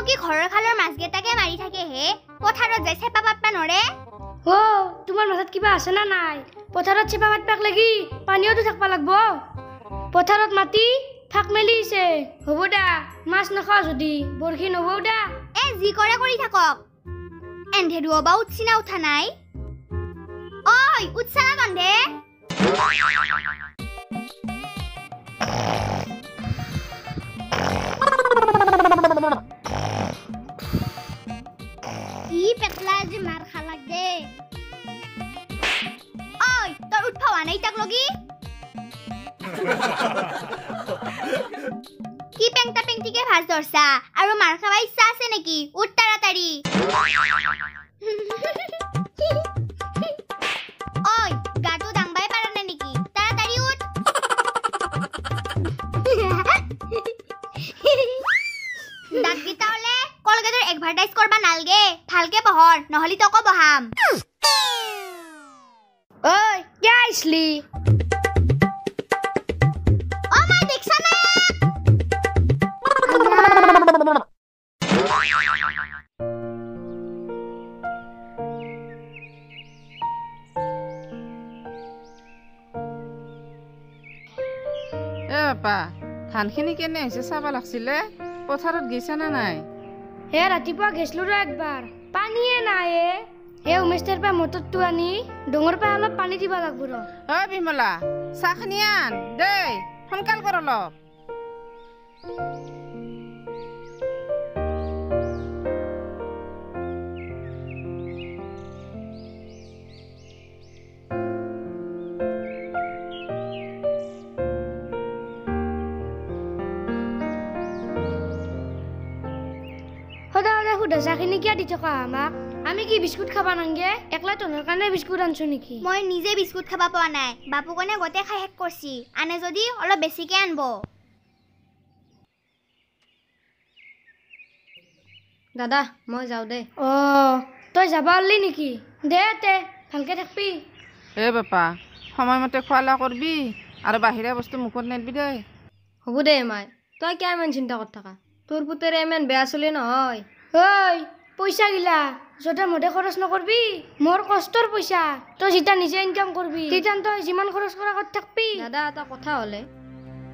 কি ঘৰৰ খালৰ মাছকেইটাকে মাৰি থাকে হে পথাৰত যাই চেপা পাতবা নৰে ও তোমাৰ মাথাত কিবা আছে না নাই পথাৰত চেপা পাতবাক লাগি পানীওতো থাকবা লাগবো পথাৰত মাটি ফাক মেলিছে হ'ব দা মাছ নাখাও যদি বৰখি নহও দা এ জি কৰে কৰি থাকক এন্ধেৰুৱা বা উঠছিনা উঠা নাই ঐ উঠছানা গন্ধে পেটলা যে মার খালা দে ওই তোর উঠপাওয়া নাই তাক লগি কি পেংটা পেংটিকে ভাজ ধরছা আর মার খাওয়া ইচ্ছা আছে নাকি উঠ তাড়াতাড়ি ওই গাটো দাংবাই পারা না নাকি তাড়াতাড়ি উঠ ডাক দি তাহলে কলগেটৰ এডভাৰটাইজ কৰবা নালগে ভালকে বহৰ নহলি তক বহাম ওই কে আইছলি ও মাই দেখছা না এ বাপা ধানখিনি কেনে হৈছে চাবা লাগছিলে পথাৰত গৈছা না নাই হে ৰাতিপুৱা গেছলো ৰ একবাৰ পানীয়ে নাই হে উমেশৰ পৰা মটৰটো আনি ডঙৰ পৰা অলপ পানী দিবা লাগব ৰ ঐ বিমলা চাহখিনি আন দেই সোনকাল কৰ অলপ চাখিনি কিয় দি থকা আমাক আমি কি বিস্কুট খাবা নাংগে একলা তোনৰ কাৰণে বিস্কুট আনছো নেকি মই নিজে বিস্কুট খাবা পোৱা নাই বাপু কনে গতে খাই শেষ কৰছি আনে যদি অলপ বেছিকে আনব দাদা মই যাও দে অ তই যাবা অললি নেকি দে তে ভালকে থাকবি এ বাপা সময়মতে খোৱালা কৰবি আৰু বাহিৰা বস্তু মুখত নেদবি দে হ'ব দে মাই তই কিয় ইমান চিন্তা কৰি থাকা তোৰ পুতেৰে ইমান বেয়া চলি নহয় ঐ পইচা গিলা যতে মতে খৰচ নকৰবি মোৰ কষ্টৰ পইচা তই যেটা নিজে ইনকাম কৰবি তেতিয়া তই যিমান খৰচ কৰা কৰি থাকবি দাদা এটা কথা হলে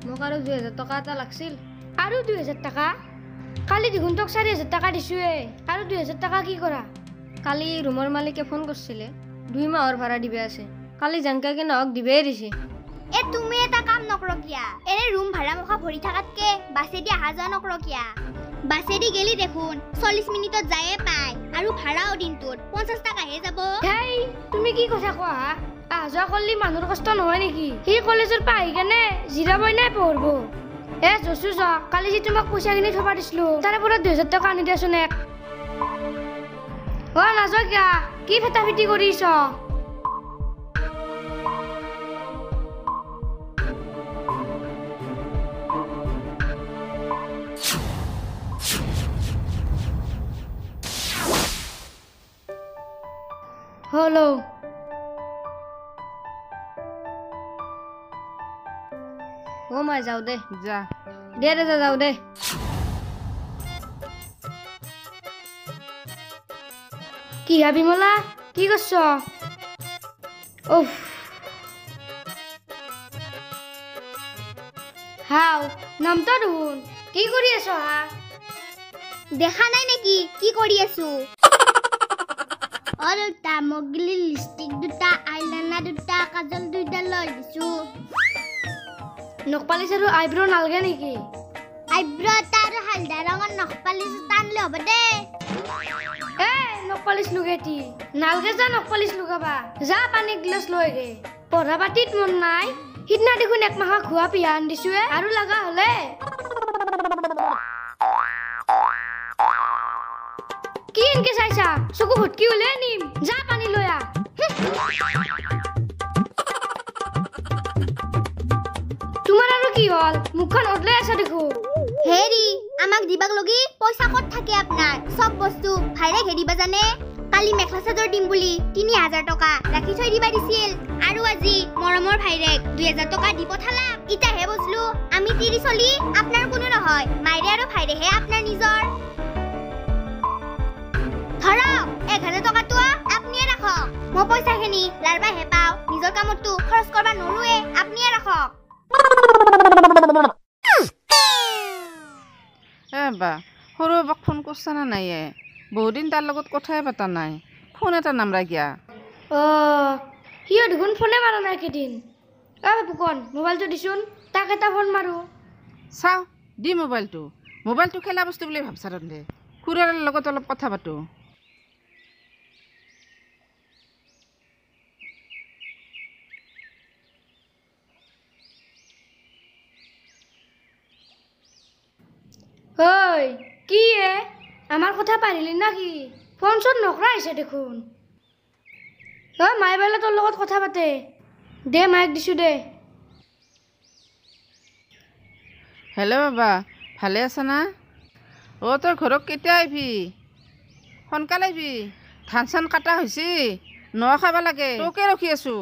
মোক আৰু 2000 টকা এটা লাগছিল আৰু 2000 টকা কালি দেখোন তোক 4000 টকা দিছোৱে আৰু 2000 টকা কি কৰা কালি ৰুমৰ মালিকে ফোন কৰিছিলে 2 মাহৰ ভাড়া দিবে আছে কালি জাংকাকে নহক দিবে দিছে এ তুমি এটা কাম নকৰ কিয়া এনে ৰুম ভাড়া মুখা ভৰি থাকাতকে বাছেদি আহা যোৱা নকৰ কিয়া বাছেদি গেলি দেখোন 40 মিনিটত যায়ে পায় আৰু ভাড়াও দিনটোত 50 টাকাহে যাব হেই তুমি কি কথা কোৱা আহা যোৱা কৰলি মানুহৰ কষ্ট নহয় নেকি সি কলেজৰ পৰা আহি কেনে জিৰাবই নাই পঢ়ব এ জসু যা কালি যে তোমাক পইচা কিনি থবা দিছিলো তাৰে পৰা 2000 টকা আনি দিয়াচোন এক অ নাযোৱা কিয়া কি ফেটা ফেটি কৰিছ হলো ও মাই যাও দে যা দে দে যাও দে কি হা বিমলা কি করছ উফ হাও নামটা দেখোন কি কৰি আছ হা দেখা নাই নেকি কি কৰি আছো আৰু তামগলি লিপষ্টিক দুটা আইলাইনাৰ দুটা কাজল দুটা লৈ দিছো নখপালিছ আৰু আইব্ৰো নালগে নেকি আইব্ৰো তাৰ হালধা ৰঙৰ নখপালিছ টানলে হ'ব দে এ নখপালিছ লুগেটি নালগে যা নখপালিছ লুগাবা যা পানী গ্লাস লৈ গে পঢ়া পাতিত মন নাই সিদিনা দেখোন এক মাহৰ খোৱা পিয়া আন দিছোৱে আৰু লাগা হলে কি এনকে চাইছা চকু ভটকি হলে নিম যা পানী লৈ আ তোমাৰ আৰু কি হ'ল মুখখন অদলাই আছে দেখো হেৰি আমাক দিবাক লগি পইচা ক'ত থাকে আপোনাৰ সব বস্তু ভাইৰে ঘেৰিবা জানে কালি মেখলা চাদৰ দিম বুলি 3000 টকা ৰাখি থৈ দিবা দিছিল আৰু আজি মৰমৰ ভাইৰেক 2000 টকা দি পঠালা ইটাহে বসলো আমি তিৰি চলি আপোনাৰ কোনো নহয় মাইৰে আৰু ভাইৰেহে আপোনাৰ নিজৰ ধৰক 1000 টকাটো আপনিয়ে ৰাখক মই পইচাখিনি লাৰবাহে পাও নিজৰ কামতো খৰচ কৰবা নৰুৱে আপনিয়ে ৰাখক বা সৰু বাক ফোন কৰছা না নাইয়ে বহুদিন তাৰ লগত কথাই পতা নাই ফোন এটা নামৰা গিয়া সিও দেখোন ফোনে মাৰা নাই কেইদিন ফুকন মোবাইলটো দিছোন তাক এটা ফোন মাৰো চাওঁ দি মোবাইলটো খেলা বস্তু বুলি ভাবছা তহঁতে খুৰাৰ লগত অলপ কথা পাতো ঐ কি আমার কথা পারিলি নাকি ফোন চোন নকরা আইছে দেখুন মাই বেলা তোর লগত কথা পাতে দে মাইক দিছো দে হেল্ল' বাবা ভালে আছা না তোৰ ঘৰত কেতিয়া আহিবি সোনকালে আহিবি ধান চান কাটা হৈছে নোৱা খাব লাগে তোকে ৰখি আছো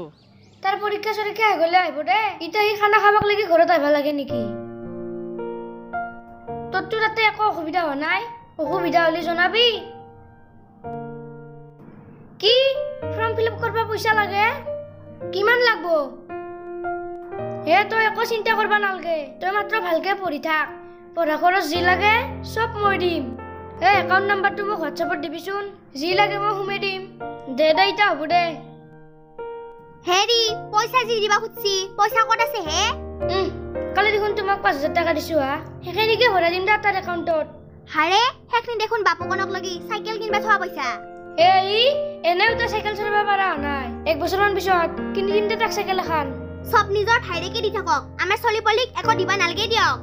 তাৰ পৰীক্ষা সৰীক্ষা গলে আহিব দে ইটা সি খানা খাবাক লাগি ঘৰত আহিব লাগে নেকি তোৰ তো তাতে একো অসুবিধা হোৱা নাই অসুবিধা হলে জনাবি কি ফর্ম ফিল আপ করবা পয়সা লাগে কিমান লাগবো তই একো চিন্তা করবা নালগে তই মাত্র ভালকে পড়ি থাক পড়া খরচ যি লাগে সব মই দিম একাউন্ট নাম্বারটো মোক হোয়াটসঅ্যাপত দিবিচোন যি লাগে মই সুমে দিম দে দে ইটা হব দে হেৰি পইচা যি দিবা খুঁজছি পইচা ক'ত আছে হে কালি দেখোন তোমাক 5000 টাকা দিছো সেইখিনিকে ভৰাই দিম দা তাৰ একাউণ্টত হাৰে সেইখিনি দেখোন বাপুকনক লাগি চাইকেল কিনবা থোৱা পইচা এনেও তই চাইকেল চলাব পাৰা নাই 1 বছৰমান পিছত কিনি দিম দে তাক চাইকেল এখন সব নিজৰ ভাইৰেকে দি থাকক আমাৰ চলি পলিক একো দিবা নালগে দিয়ক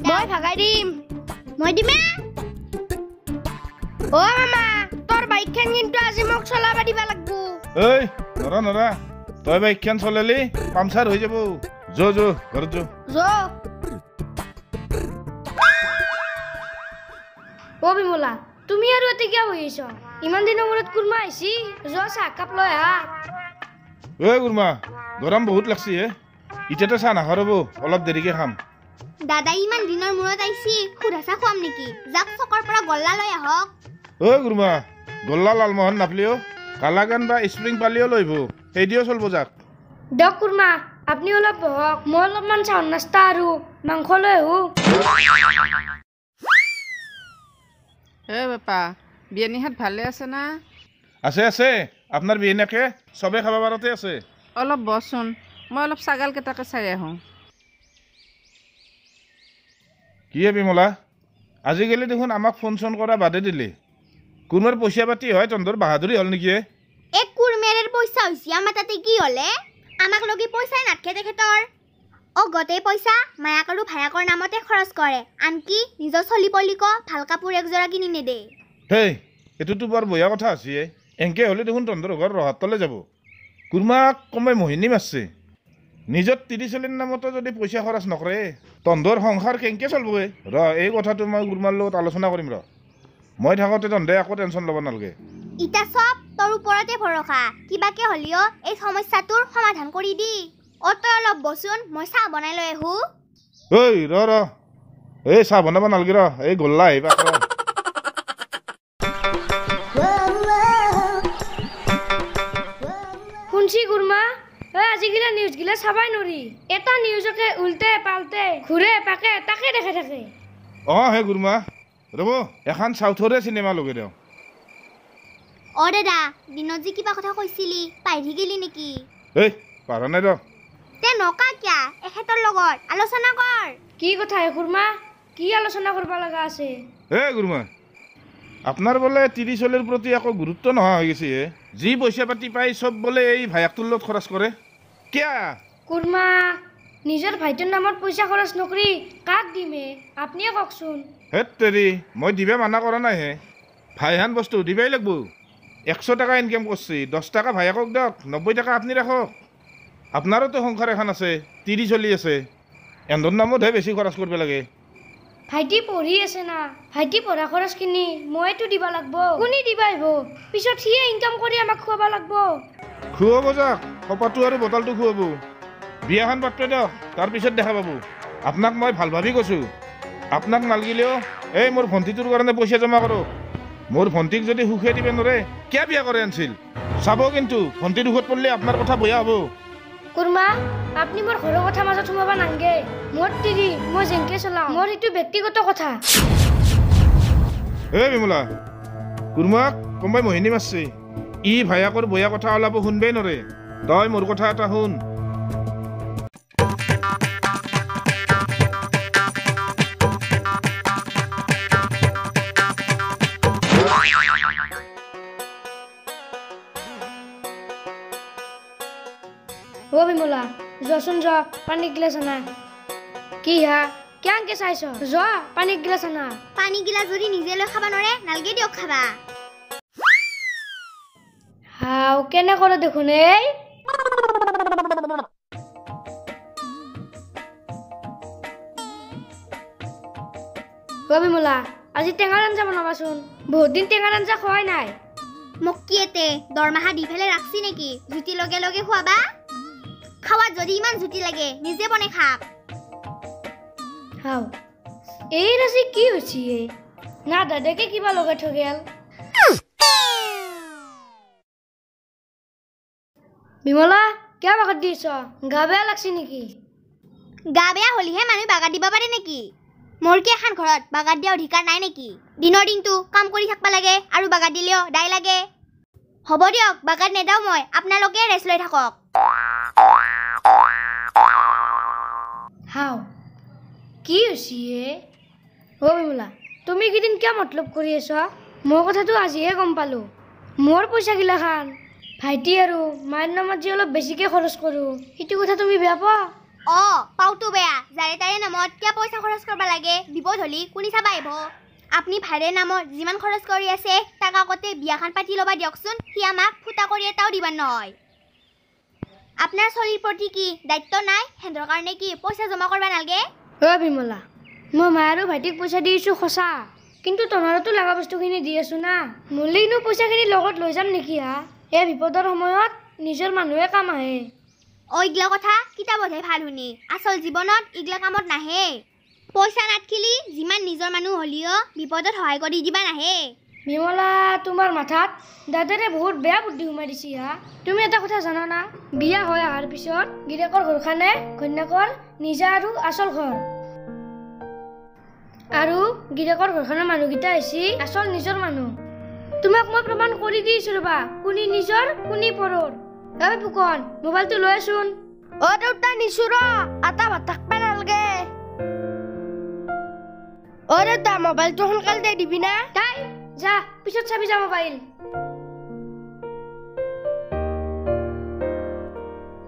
মই ভাগাই দিম মই দিমে মামা তোৰ বাইকখন কিন্তু আজি মোক চলাব দিবা লাগবো নৰা তই বাইকখন চলালি পামচাৰ হৈ যাব যো ঘৰত যো বিমলা তুমি আৰু এতে কিয় বহি আছ ইমান দিনৰ মূৰত কুৰমা আহিছি চাহ কাপ লৈ আহা কুৰমা গৰম বহুত লাগছি এতিয়াতো চাহ নাখাৰব অলপ দেৰিকে খাম দাদা ইমান দিনৰ মূৰত আইছি খুদাছা খুৱাম নেকি যাক চকৰ পৰা গল্লা লৈ আহক গুৰমা গল্লা লালমোহন নাপলিও কালাগান বা স্প্ৰিং পালিও লইব সেই দিও চলব যাক দক কুৰমা আপনি অলপ বহক মই অলপমান চাউল নাস্তা আৰু মাংস লৈ আহো বাপা বিয়ানীহাত ভালে আছে না আছে আপোনাৰ বিয়ানীকে চবে খাব পাৰতে আছে অলপ বচোন মই অলপ ছাগাল কেইটাকে চাই আহোঁ কি বিমলা আজিকালি দেখোন আমাক ফোন চোন কৰা বাদে দিলি কোনোবাৰ পইচা পাতি হয় তহঁতৰ বাহাদুৰি হ'ল নেকি কুৰমেৰৰ পইচা হৈছে আমাৰ তাতে কি হলে আমাক লগি পইচাই নাথকে তেখেতৰ গোটেই পইচা মায়াক আৰু ভায়াকৰ নামতে খৰচ কৰে আনকি নিজৰ চলি পলিক ভাল কাপোৰ একজোৰা কিনি নেদে এইটোতো বৰ বয়া কথা আছে এনকে হ'লে দেখোন তহঁতৰ ঘৰ ৰহাত তলে যাব কুৰমাক কমাই মোহিনী মাৰছে নিজৰ 30 নামতো যদি পইচা খৰচ নকৰে তহঁতৰ সংসাৰ কেনেকৈ চলবই এই কথাটো মই কুৰমাৰ লগত আলোচনা কৰিম মই থাকোঁতে তহঁতে একো টেনশ্যন ল'ব নালাগে ইটা সব তোৰ ওপৰতে ভৰসা কিবাকে হ'লেও এই সমস্যাটোৰ সমাধান কৰি দি তই অলপ বচোন মই চাহ বনাই লৈ আহো এই চাহ বনাব নালাগে এই গল্লা আহিবা শুনছি কুৰমা আজিকালি নিউজ গিলা চাবাই নৰি এটা নিউজকে উল্টে পাল্টে ঘুৰে পাকে তাকে দেখে থাকে হে কুৰমা ৰ'ব এখন চাউথৰে চিনেমা লগে দিওঁ অ দাদা দিনত যে কিবা কথা কৈছিলি পাহৰি গেলি নেকি এই পাৰা নাই ৰ তে নকা কিয়া এখেতৰ লগত আলোচনা কৰ কি কথা হে খুৰমা কি আলোচনা কৰিব লগা আছে গুৰুমা আপোনাৰ বোলে 30 চলিৰ প্ৰতি একো গুৰুত্ব নোহোৱা হৈ গৈছে যি পইচা পাতি পাই চব বোলে এই ভায়াকটোৰ লগত খৰচ কৰে কিয়া খুৰমা নিজৰ ভাইটোৰ নামত পইচা খৰচ নকৰি কাক দিমে আপুনিয়ে কওকচোন হেত তেৰি মই দিবা মানা কৰা নাই হে ভাইহান বস্তু দিবাই লাগব 100 টাকা ইনকাম করছি 10 টাকা ভাইয়াকক দিয়ক 90 টাকা আপনি রাখক আপনারও তো সংসার এখন আছে 30 চলি আছে এন্দর নামতহে বেশি খরচ করবে লাগে ভাইটি পঢ়ি আছে না ভাইটি পঢ়া খৰচখিনি মইতো দিব লাগব কোনি দিবা আহিব পিছত সিয়ে ইনকাম কৰি আমাক খুৱাব লাগব খুৱাব যাক কপাটো আৰু বটলটো খুৱাব বিয়াখন পাতবে দিয়ক তাৰপিছত দেখা পাব আপোনাক মই ভাল ভাবি কৈছোঁ আপোনাক নালগিলেও এই মোৰ ভণ্টিটোৰ কাৰণে পইচা জমা কৰক মোৰ ভণ্টিক যদি সুখে দিবে নৰে কিয় বিয়া কৰে আনছিল চাব কিন্তু ভণ্টি দুখত পড়লে আপোনাৰ কথা বেয়া হ'ব কুৰমা আপনি মোৰ ঘৰৰ কথা মাজত সোমাব নাংগে মোৰ তিৰি মই যেনকে চলাওঁ মোৰ এইটো ব্যক্তিগত কথা এই বিমলা কুৰমাক কোনোবাই মোহিনী মাৰছে ই ভায়াকৰ বয়া কথা ওলাব শুনবেই নৰে তই মোৰ কথা এটা শুন ও বিমলা যচোন য পানী গিলাছ আনা কি হা কেনকে চাইছ য পানী গিলাছ আনা পানী গিলা যদি নিজে লৈ খাবা নৰে নালগে দিয়ক খাবা হাও কেনে কৰে দেখোন এই ও বিমলা আজি টেঙাৰ আঞ্জা বনাবাচোন বহুত দিন টেঙাৰ আঞ্জা খোৱাই নাই মোক কি এতে দৰমাহা দি ফেলে ৰাখছি নেকি জুতি লগে লগে খুৱাবা খাৱাত যদি ইমান জুতি লাগে নিজে বনাই খাক হাও এই ৰাজি কি হৈছে না দাদাকে কিবা লগাই থৈ গেল বিমলা কিয় বাগাত দিছ গা বেয়া লাগছে নেকি গা বেয়া হলিহে মানুহ বাগাত দিব পাৰে নেকি মোৰ কি এখন ঘৰত বাগাত দিয়া অধিকাৰ নাই নেকি দিনৰ দিনটো কাম কৰি থাকবা লাগে আৰু বাগাত দিলেও দাই লাগে হ'ব দিয়ক বাগাত নেদাও মই আপোনালোকে ৰেষ্ট লৈ থাকক হাও কি হৈছে ও বিমলা তুমি কেইদিন কিয় মতলব কৰি আছ মোৰ কথাটো আজিহে গম পালো মোৰ পইচা গিলা খান ভাইটি আৰু মাৰ নামত যে অলপ বেছিকে খৰচ কৰোঁ সেইটো কথা তুমি বেয়া পোৱা পাওতো বেয়া যাৰে তাৰে নামত কিয় পইচা খৰচ কৰবা লাগে বিপদ হলি কোনি চাবা আহিব আপনি ভাইৰে নামত যিমান খৰচ কৰি আছে তাক আগতে বিয়াখন পাতি ল'বা দিয়কচোন সি আমাক ফুটা কৰি এটাও দিবা নহয় আপোনাৰ চলিৰ প্ৰতি কি দায়িত্ব নাই হেঁতৰ কাৰণে কি পইচা জমা কৰবা নালগে ও বিমলা মই মা আৰু ভাইটিক পইচা দি আছোঁ সঁচা কিন্তু তোমাৰতো লগা বস্তুখিনি দি আছোঁ না মোলৈনো পইচাখিনি লগত লৈ যাম নেকি হা এই বিপদৰ সময়ত নিজৰ মানুহে কাম আহে ইগলা কথা কিতাপতহে ভাল শুনি আচল জীৱনত ইগলা কামত নাহে পইচা নাথকিলি যিমান নিজৰ মানুহ হ'লিও বিপদত সহায় কৰি দিবা নাহে বিমলা তোমাৰ মাথাত দাদাৰে বহুত বেয়া বুদ্ধি সোমাই দিছি হা তুমি এটা কথা জানা না বিয়া হৈ অহাৰ পিছত গিৰিয়েকৰ ঘৰখনে ঘৈণীয়েকৰ নিজা আৰু আচল ঘৰ আৰু গিৰিয়েকৰ ঘৰখনৰ মানুহকেইটা হৈছে আচল নিজৰ মানুহ তোমাক মই প্ৰমাণ কৰি দিছোঁ ৰ'বা কোনি নিজৰ কোনি পৰৰ এই ফুকন মোবাইলটো লৈ আছোন দেউতা নিছো ৰ আটা ভাত থাকবা নালগে দেউতা মোবাইলটো সোনকালে দিবি না তাই যা পিছত চাবি যা মোবাইল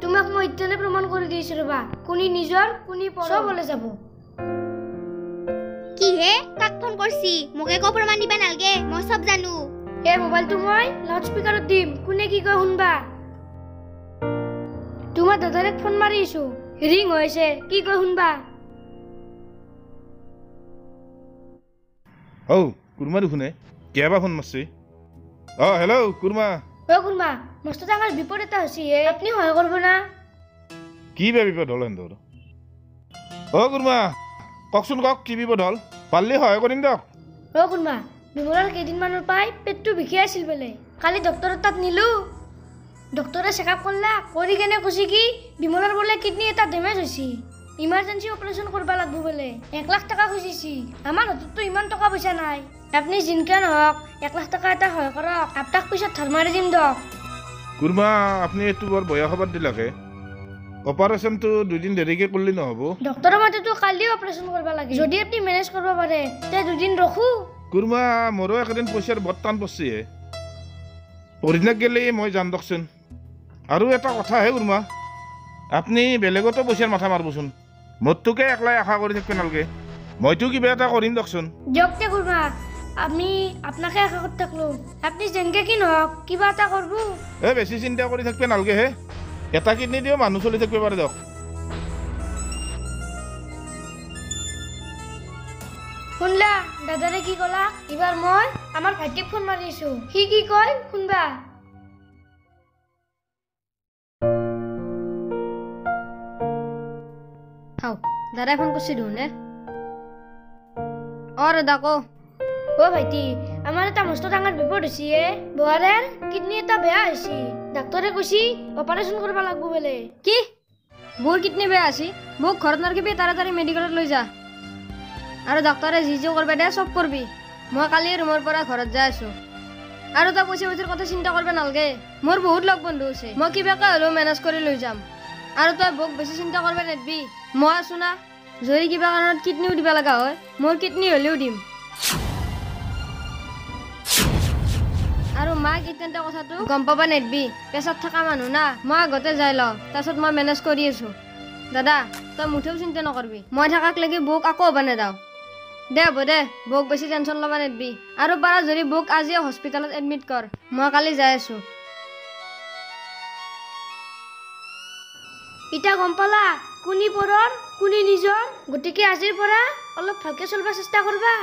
তোমাক মই ইত্যাদি প্ৰমাণ কৰি দিছোঁ ৰ'বা কোনি নিজৰ কোনি পৰৰ চবলে যাব কি হে কাক ফোন কৰছি মোক একো প্ৰমাণ দিবা নালগে মই চব জানো এই মোবাইলটো মই লাউড স্পীকাৰত দিম কোনে কি কয় শুনবা তোমাৰ দাদাৰে ফোন মাৰি আছোঁ ৰিং হৈছে কি কয় শুনবা কুৰমা দেখোনে কিয়াবা ফোন মাৰছি হেল্ল' কুৰমা কুৰমা মস্ত ডাঙৰ বিপদ এটা হৈছে আপুনি সহায় কৰিব না কি বে বিপদ হ'ল হেঁতৰ কুৰমা কওকচোন কওক কি বিপদ হ'ল পাৰিলে সহায় কৰিম দিয়ক কুৰমা বিমলাৰ কেইদিনমানৰ পৰাই পেটটো বিষাই আছিল বোলে কালি ডক্টৰৰ তাত নিলোঁ ডক্টৰে চেকআপ কৰলা কৰি কেনে কৈছে কি বিমলাৰ বোলে কিডনী এটা ডেমেজ হৈছে ইমাৰ্জেঞ্চি অপাৰেশ্যন কৰিব লাগিব বোলে 1 লাখ টকা খুজিছি আমাৰ হাতততো ইমান টকা পইচা নাই আপনি জিনকে নহওক 1 লাখ টকা এটা সহায় কৰক আপোনাক পিছত ধাৰ মাৰি দিম দক কুৰ্মা আপুনি এইটো বৰ বেয়া খবৰ দিলাকে অপাৰেশ্যনটো 2 দিন দেৰিকে কৰিলে নহ'ব ডক্টৰৰ মতেতো কালি অপাৰেশ্যন কৰিব লাগে যদি আপুনি মেনেজ কৰিব পাৰে তে 2 দিন ৰখো কুৰ্মা মোৰো একেদিন পইচাৰ বৰ টান পৰছি পৰিণাক গেলে মই যাম দকচোন আৰু এটা কথা হে কুৰ্মা আপুনি বেলেগতো পইচাৰ মাথা মাৰবচোন মোৰটোকে একলাই আশা কৰি থাকিব নালাগে মইতো কিবা এটা কৰিম দকচোন দিয়ক তে কুৰ্মা আমি আপোনাকে আশা কৰি থাকলো আপুনি যেনকে কি নহওক কিবা এটা কৰিব বেছি চিন্তা কৰি থাকিব নালাগে হে এটা কিডনি দিও মানুহ চলি থাকিব পাৰে দক শুনলা দাদাৰে কি কলা এবাৰ মই আমাৰ ভাইটিক ফোন মাৰিছো সি কি কয় শুনবা হাও দাদাই ফোন কৰিছে দেখোন দাদা কো অ ভাইটি আমাৰ এটা মস্ত ডাঙৰ বিপদ হৈছে বহাৰৰ কিডনি এটা বেয়া হৈছে ডাক্তৰে কৈছি অপাৰেশ্যন কৰিব লাগিব বোলে কি মোৰ কিডনি বেয়া আছে মোক ঘৰত নাৰখিবি তাড়াতাড়ি মেডিকেলত লৈ যা আৰু ডাক্তৰে যি যি কৰিব দে চব কৰবি মই কালি ৰুমৰ পৰা ঘৰত যাই আছো আৰু তই পইচা পইচাৰ কথা চিন্তা কৰিব নালাগে মোৰ বহুত লগ বন্ধু আছে মই কিবাকে হ'লেও মেনেজ কৰি লৈ যাম আৰু তই মোক বেছি চিন্তা কৰিব নেদবি মই আছো না যদি কিবা কাৰণত কিডনিও দিব লগা হয় মোৰ কিডনি হ'লেও দিম আৰু মাক ইতেন্তে কথাটো গম পাব নেদবি পেছাত থকা মানুহ না মই আগতে যাই লওঁ তাৰপিছত মই মেনেজ কৰি আছো দাদা তই মুঠেও চিন্তা নকৰবি মই থাকাক লাগি বৌক আকৌ হ'ব নেদাও দে হ'ব দে বৌক বেছি টেনশ্যন ল'ব নেদবি আৰু পাৰা যদি বৌক আজিয়ে হস্পিটেলত এডমিট কৰ মই কালি যাই আছো ইটা গম পালা কোনি পৰৰ কোনি নিজৰ গতিকে আজিৰ পৰা অলপ ভালকে চলবা চেষ্টা কৰবা